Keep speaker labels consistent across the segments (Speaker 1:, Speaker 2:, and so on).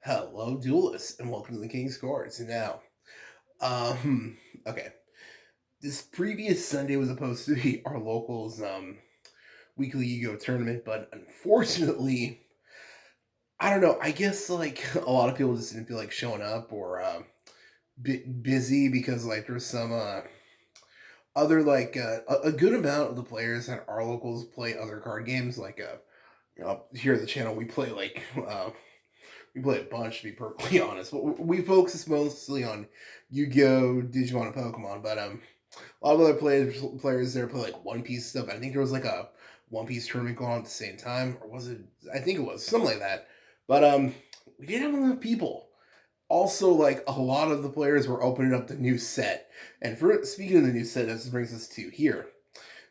Speaker 1: Hello, duelists, and welcome to the King's Courts. Now, um, okay, this previous Sunday was supposed to be our locals weekly Yugioh tournament, but unfortunately, I don't know. I guess like a lot of people just didn't feel like showing up or busy because like there's some other like a good amount of the players at our locals play other card games. Like here at the channel, we play like we play a bunch, to be perfectly honest. But we focus mostly on Yu-Gi-Oh, Digimon, and Pokemon. But a lot of other players there play like One Piece stuff. I think there was like a One Piece tournament going on at the same time, or was it? I think it was something like that. But we didn't have enough people. Also, like a lot of the players were opening up the new set. And for speaking of the new set, this brings us to here.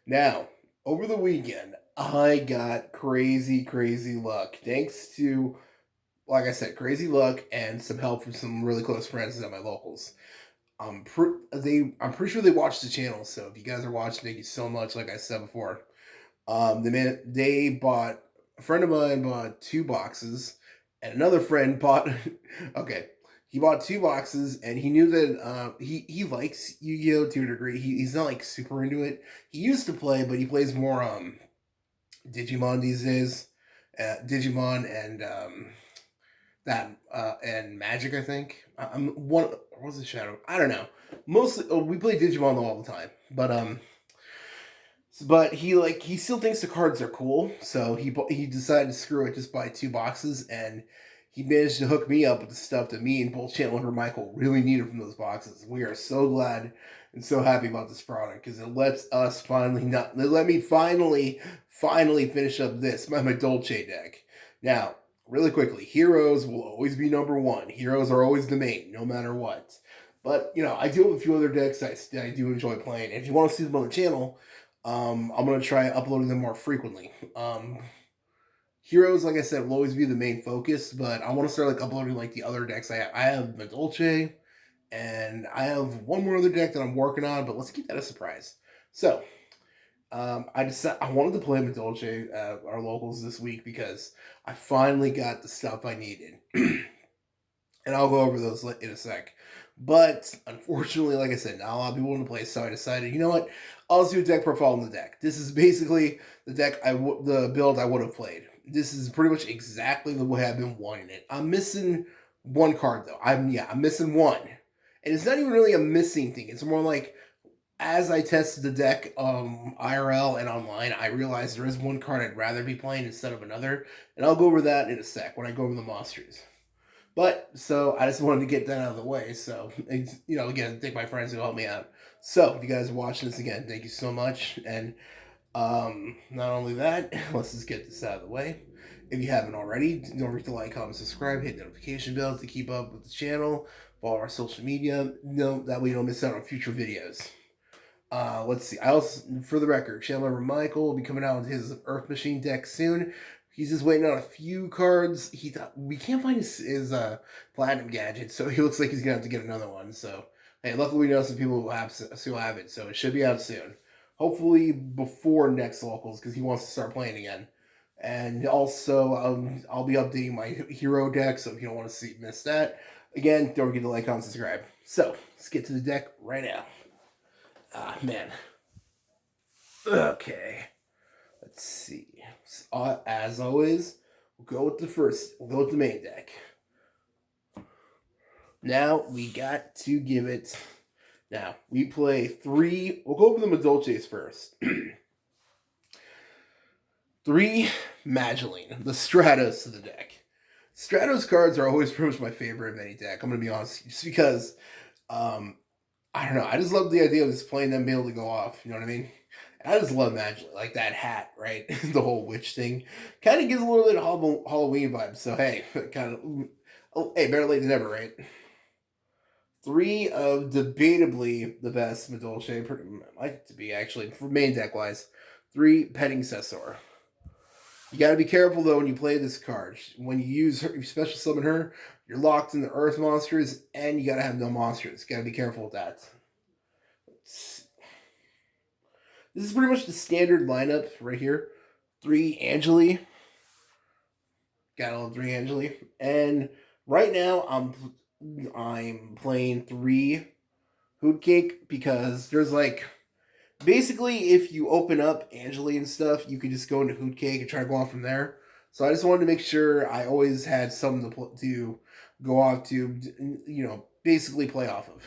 Speaker 1: Now, over the weekend, I got crazy, crazy luck. Thanks to, like I said, crazy luck and some help from some really close friends at my locals. I'm pretty sure they watched the channel. So if you guys are watching, thank you so much. Like I said before, they bought a friend of mine bought two boxes, and another friend bought. Okay, he bought two boxes, and he knew that he likes Yu-Gi-Oh to a degree. He's not like super into it. He used to play, but he plays more Digimon these days. Digimon and that and Magic, I think. I'm one. Or was it Shadow? I don't know. Mostly, we play Digimon all the time, but he still thinks the cards are cool. So he decided to screw it, just buy two boxes, and he managed to hook me up with the stuff that me and both Channel and Michael really needed from those boxes. We are so glad and so happy about this product because it lets us finally not let me finally finish up my Madolche deck. Now, really quickly, heroes will always be number one. Heroes are always the main, no matter what. But I do have a few other decks that I do enjoy playing. And if you want to see them on the channel, I'm gonna try uploading them more frequently. Heroes, like I said, will always be the main focus, but I want to start like uploading like the other decks I have. I have Madolche, and I have one more other deck that I'm working on, but let's keep that a surprise. So, I decided I wanted to play Madolche at our locals this week because I finally got the stuff I needed. And I'll go over those in a sec. But unfortunately, like I said, not a lot of people want to play, so I decided, you know what? I'll just do a deck profile in the deck. This is basically the build I would have played. This is pretty much exactly the way I've been wanting it. I'm missing one card though. I'm missing one, and it's not even really a missing thing. It's more like as I tested the deck IRL and online, I realized there is one card I'd rather be playing instead of another, and I'll go over that in a sec when I go over the monsters. But so I just wanted to get that out of the way. So again, thank my friends who helped me out. So if you guys are watching this again, thank you so much. And not only that, let's just get this out of the way. If you haven't already, don't forget to like, comment, subscribe, hit notification bells to keep up with the channel. Follow our social media. That way you don't miss out on future videos. Let's see. I also, for the record, channel member Michael will be coming out with his Earth Machine deck soon. He's just waiting on a few cards. He thought we can't find his platinum gadget, so he looks like he's gonna have to get another one. So hey, luckily we know some people who have it, so it should be out soon. Hopefully before next locals, because he wants to start playing again. And also, I'll be updating my hero deck, so if you don't want to miss that, again, don't forget to like, comment, subscribe. So let's get to the deck right now. Ah, man. Okay. Let's see. As always, we'll go with the main deck. Now we got to give it. Now we play three. We'll go over the Madolches first. Three Mageline, the Stratos of the deck. Stratos cards are always pretty much my favorite of any deck. I'm gonna be honest, just because I don't know. I just love the idea of just playing them being able to go off. You know what I mean? I just love Magic, like that hat, right? The whole witch thing kind of gives a little bit of Halloween vibes. So hey, kind of, hey, better late than never, right? Three of debatably the best Madolche, like to be actually for main deck wise. Three Petting Cessor. You got to be careful though when you play this card. When you use her, you special summon her, you're locked in the Earth monsters, and you got to have no monsters. Got to be careful with that. This is pretty much the standard lineup right here. Three Angeli. Got all three Angeli. And Right now, I'm playing 3 Hoot Cake because there's like basically if you open up Angeli and stuff, you can just go into Hoot Cake and try to go on from there. So I just wanted to make sure I always had something to go off to, basically play off of.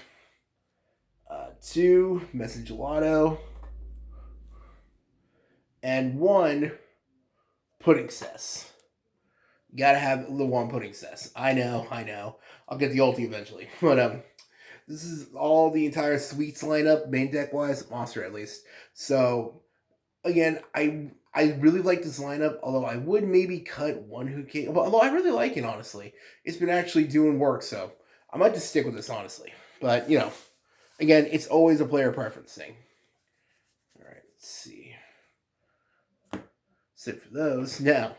Speaker 1: 2 Message Gelato, and 1 Pudding Cess. Gotta have the 1 Pudding Cess. I know, I know. I'll get the ulti eventually, but this is all the entire sweets lineup, main deck wise, monster at least. So again, I really like this lineup, although I would maybe cut 1 who came. Although I really like it, honestly. It's been actually doing work, so I might just stick with this, honestly. But, again, it's always a player preference thing. Alright, let's see. That's it for those. Now,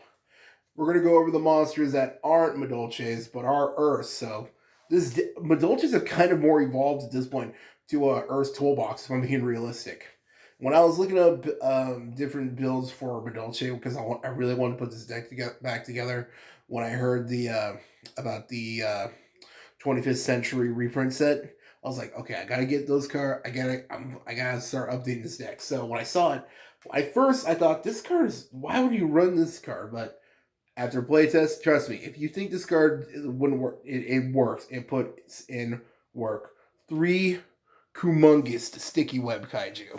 Speaker 1: we're going to go over the monsters that aren't Madolches, but are Earth. So, Madolches have kind of more evolved at this point to Earth's toolbox, if I'm being realistic. When I was looking up different builds for Madolche, because I really wanted to put this deck back together, when I heard about the 25th century reprint set, I was like, okay, I gotta get those cards. I gotta start updating this deck. So when I saw it, at first I thought this card is, why would you run this card? But after playtest, trust me, if you think this card wouldn't work, it works. It puts in work. 3 humongous sticky web kaiju.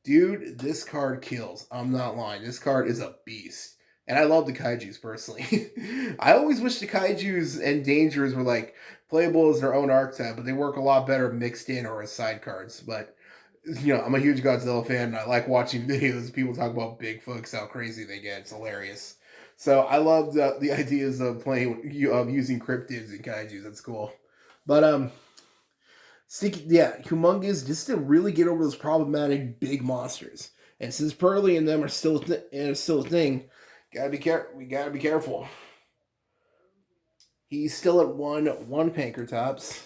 Speaker 1: Dude, this card kills. I'm not lying. This card is a beast. And I love the kaijus personally. I always wish the kaijus and dangers were like playable as their own archetype, but they work a lot better mixed in or as side cards. But I'm a huge Godzilla fan, and I like watching videos. People talk about Bigfoots, how crazy they get. It's hilarious. So I love the ideas of using cryptids and kaijus. That's cool. But humongous, just to really get over those problematic big monsters. And since Pearly and them are still a thing, we gotta be careful. He's still at one Pankratops,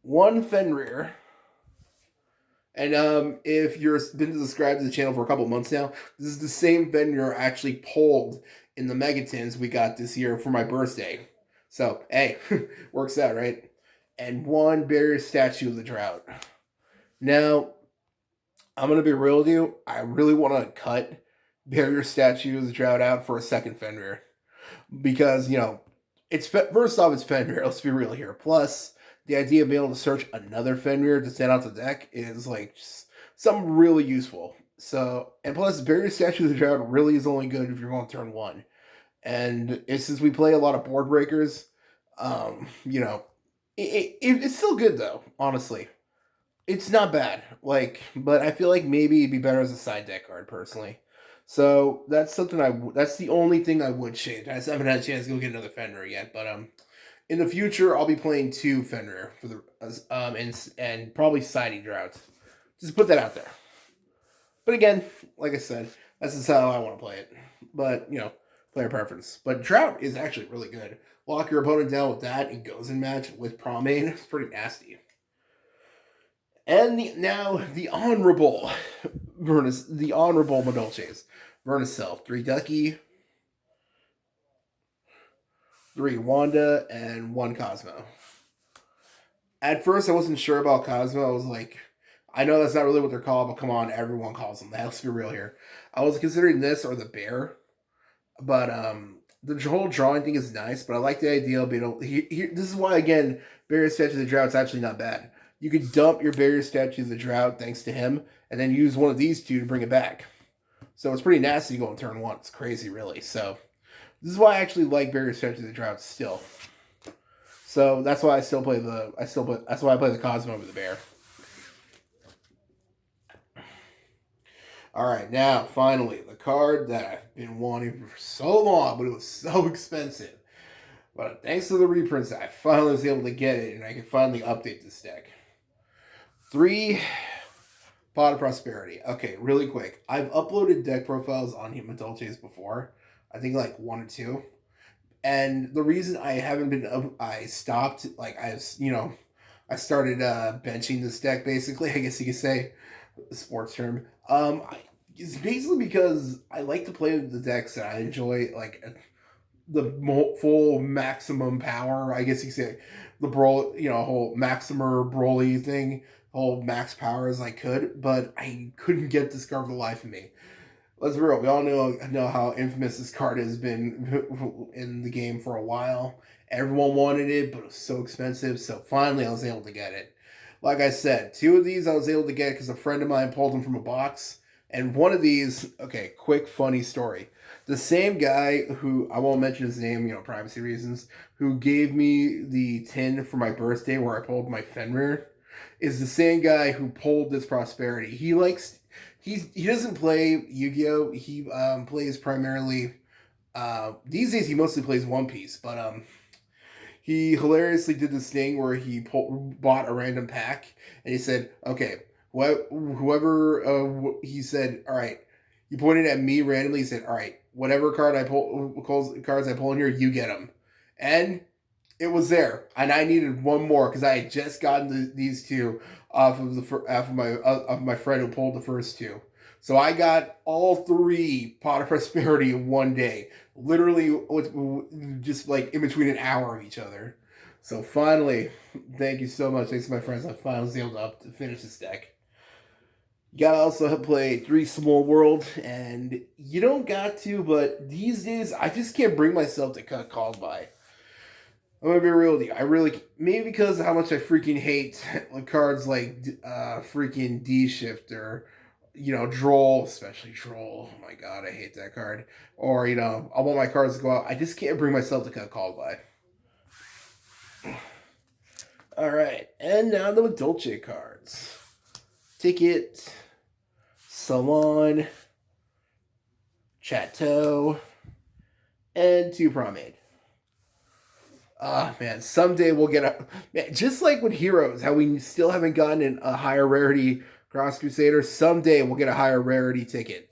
Speaker 1: 1 Fenrir. And if you've been subscribed to the channel for a couple months now, this is the same Fenrir actually pulled in the Megatins we got this year for my birthday. So, hey, works out, right? And 1 Barrier Statue of the Drought. Now, I'm going to be real with you. I really want to cut Barrier Statue of the Drought out for a second Fenrir. Because, it's first off, it's Fenrir. Let's be real here. Plus, the idea of being able to search another Fenrir to send out the deck is like something really useful. So, and plus, Barrier Statue of the Drought really is only good if you're going turn 1. And since we play a lot of board breakers, it's still good though, honestly. It's not bad. But I feel like maybe it'd be better as a side deck card, personally. So that's something that's the only thing I would change. I just haven't had a chance to go get another Fenrir yet, but in the future I'll be playing 2 Fenrir for the and probably siding Drought. Just put that out there. But again, like I said, that's just how I want to play it. But player preference. But Drought is actually really good. Lock your opponent down with that and goes in match with Promane. It's pretty nasty. And the honorable Madolches. Vernicelf, 3 Ducky, 3 Wanda, and 1 Cosmo. At first, I wasn't sure about Cosmo. I was like, I know that's not really what they're called, but come on, everyone calls them that. Let's be real here. I was considering this or the bear, but the whole drawing thing is nice. But I like the idea of being able. This is why, again, Barrier Statue of the Drought is actually not bad. You could dump your Barrier Statue of the Drought thanks to him, and then use one of these 2 to bring it back. So it's pretty nasty to go on turn 1. It's crazy, really. So this is why I actually like Barrier Statue of the Drought still. So that's why that's why I play the Cosmo over the bear. Alright, now finally, the card that I've been wanting for so long, but it was so expensive. But thanks to the reprints, I finally was able to get it, and I can finally update this deck. 3 Pot of Prosperity. Okay, really quick. I've uploaded deck profiles on Madolches before. I think like 1 or 2. And the reason I haven't been, I stopped, I started benching this deck, basically, I guess you could say, the sports term. It's basically because I like to play the decks that I enjoy, full maximum power. I guess you could say the whole Maximer Broly thing, whole max power as I could, but I couldn't get this card for the life of me. Let's be real. We all know how infamous this card has been in the game for a while. Everyone wanted it, but it was so expensive. So finally, I was able to get it. Like I said, two of these I was able to get because a friend of mine pulled them from a box. And one of these, okay, quick funny story. The same guy who I won't mention his name, privacy reasons, who gave me the tin for my birthday where I pulled my Fenrir, is the same guy who pulled this Prosperity. He doesn't play Yu-Gi-Oh. He plays primarily these days he mostly plays One Piece, but he hilariously did this thing where he bought a random pack and he said, "Okay, whoever he said, all right." He pointed at me randomly. He said, "All right, whatever cards I pull in here, you get them." And it was there, and I needed one more because I had just gotten these two off of my friend who pulled the first two. So I got all three Pot of Prosperity in one day, literally just like in between an hour of each other. So finally, thank you so much. Thanks to my friends, I finally was able to finish this deck. You gotta also play 3 Small World, and you don't got to, but these days I just can't bring myself to cut called by. I'm gonna be real with you. I really maybe because of how much I freaking hate cards like freaking D Shifter, Droll, especially Droll. Oh my god, I hate that card. Or I want my cards to go out. I just can't bring myself to cut called by. All right, and now the Madolche cards. Ticket, Salon, Chateau, and 2 Promade. Ah, man, someday we'll get just like with Heroes, how we still haven't gotten a higher rarity Cross Crusader. Someday we'll get a higher rarity ticket.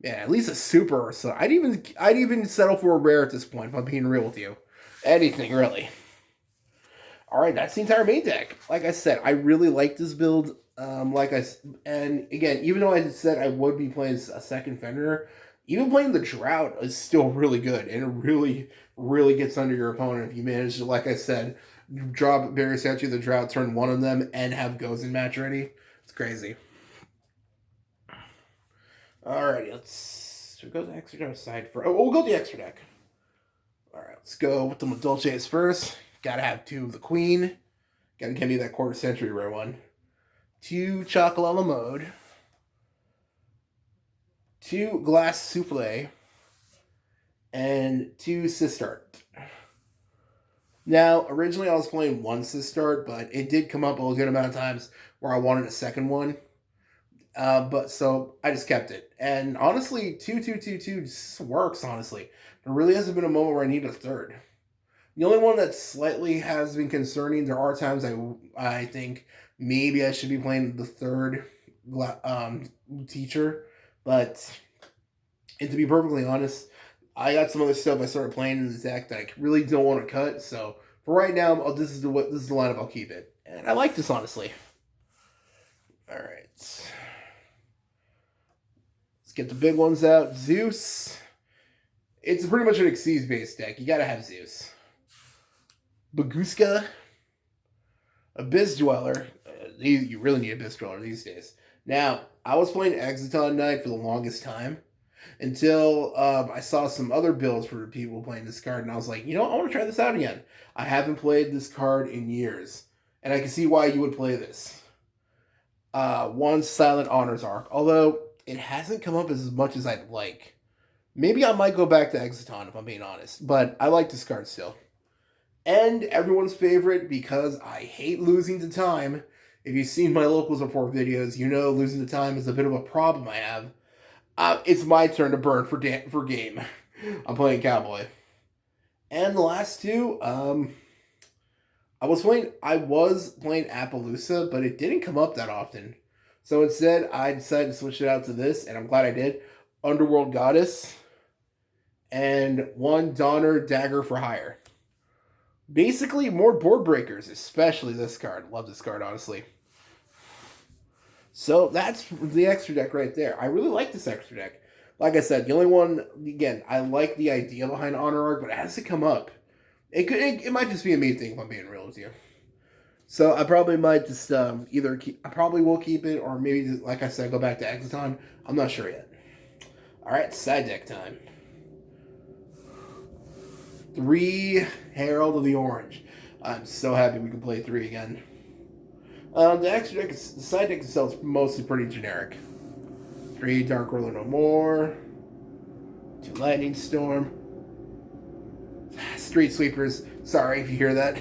Speaker 1: Man, at least a super. So I'd even settle for a rare at this point. If I'm being real with you, anything really. All right, that's the entire main deck. Like I said, I really like this build. And again, even though I said I would be playing a second Fenrir, even playing the Drought is still really good, and it really, really gets under your opponent if you manage to, like I said, drop various statue of the Drought, turn one of them, and have Gozen match ready. It's crazy. Alrighty, should we go to the extra deck side for? Oh, we'll go to the extra deck. All right, let's go with the Madolches first. Gotta have 2 of the Queen. Gotta give me that quarter century rare one. 2 Chocolala Mode. 2 Glass Souffle. And 2 Sistart. Now, originally I was playing 1 Sistart, but it did come up a good amount of times where I wanted a second one. But so I just kept it. And honestly, 2 just works, honestly. There really hasn't been a moment where I need a third. The only one that slightly has been concerning, there are times I think maybe I should be playing the third teacher, but and to be perfectly honest, I got some other stuff I started playing in this deck that I really don't want to cut. So for right now, this is the lineup. I'll keep it, and I like this honestly. All right, let's get the big ones out. Zeus. It's pretty much an Xyz based deck. You gotta have Zeus. Baguska, Abyss Dweller. You really need Abyss Dweller these days. Now, I was playing Exciton Knight for the longest time until I saw some other builds for people playing this card, and I was like, I want to try this out again. I haven't played this card in years, and I can see why you would play this. 1 Silent Honors Arc, although it hasn't come up as much as I'd like. Maybe I might go back to Exciton if I'm being honest, but I like this card still. And everyone's favorite, because I hate losing to time. If you've seen my locals report videos, you know losing to time is a bit of a problem I have. It's my turn to burn for game. I'm playing Cowboy. And the last 2, I was playing Appaloosa, but it didn't come up that often. So instead, I decided to switch it out to this, and I'm glad I did. Underworld Goddess. And 1 Donner Dagger for Hire. Basically, more board breakers, especially this card. Love this card, honestly. So that's the extra deck right there. I really like this extra deck. Like I said, the only one, again, I like the idea behind Honor Arc, but it has to come up. It might just be a me thing if I'm being real with you. So I probably might just either keep, I probably will keep it, or maybe, like I said, go back to Exoton. I'm not sure yet. All right, side deck time. 3 Herald of the Orange. I'm so happy we can play 3 again. The extra deck, the side deck itself is mostly pretty generic. 3 Dark Ruler No More, 2 Lightning Storm, Street Sweepers. Sorry if you hear that.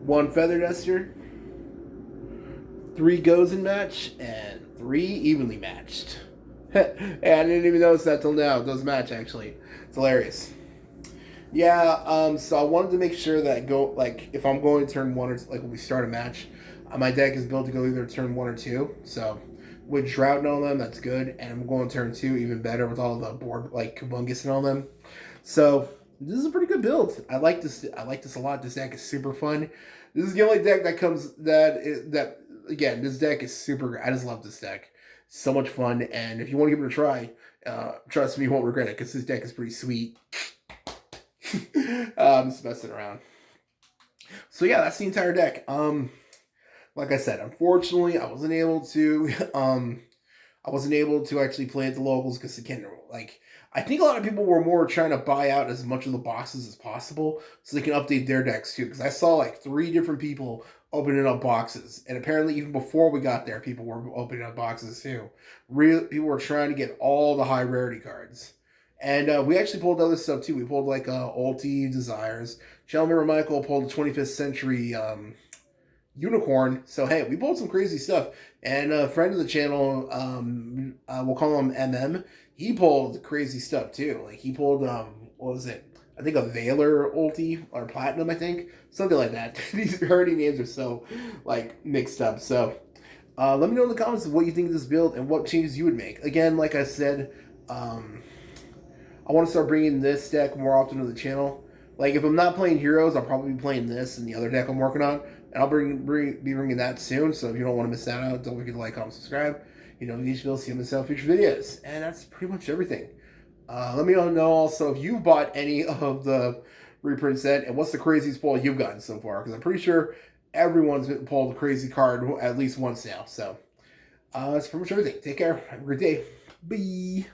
Speaker 1: 1 Feather Duster, 3 Gozen Match, and 3 Evenly Matched. Hey, I didn't even notice that till now. It does match, actually. It's hilarious. Yeah, so I wanted to make sure that if I'm going turn 1 or like when we start a match, my deck is built to go either turn 1 or 2. So with Drought and all them, that's good. And I'm going turn 2 even better with all the board like Kabungus and all them. So this is a pretty good build. I like this. I like this a lot. This deck is super fun. This is the only deck that comes that again. This deck is super great. I just love this deck. So much fun. And if you want to give it a try, trust me, you won't regret it because this deck is pretty sweet. I'm just messing around. So yeah, that's the entire deck. Like I said, unfortunately, I wasn't able to actually play at the locals because again, like I think a lot of people were more trying to buy out as much of the boxes as possible so they can update their decks too. Because I saw like 3 different people opening up boxes, and apparently even before we got there, people were opening up boxes too. People were trying to get all the high rarity cards. And we actually pulled other stuff too. We pulled like Ulti Desires. Gentleman Michael pulled the 25th Century Unicorn. So hey, we pulled some crazy stuff. And a friend of the channel, we'll call him MM. He pulled crazy stuff too. Like he pulled what was it? I think a Valor Ulti or Platinum. I think something like that. These hurting names are so like mixed up. So let me know in the comments what you think of this build and what changes you would make. Again, like I said. I want to start bringing this deck more often to the channel. Like, if I'm not playing Heroes, I'll probably be playing this and the other deck I'm working on. And I'll be bringing that soon. So if you don't want to miss that out, don't forget to like, comment, subscribe. You know, you should be able to see myself future videos. And that's pretty much everything. Let me know also if you've bought any of the reprint set and what's the craziest pull you've gotten so far. Because I'm pretty sure everyone's been pulled a crazy card at least once now. So that's pretty much everything. Take care. Have a great day. Bye.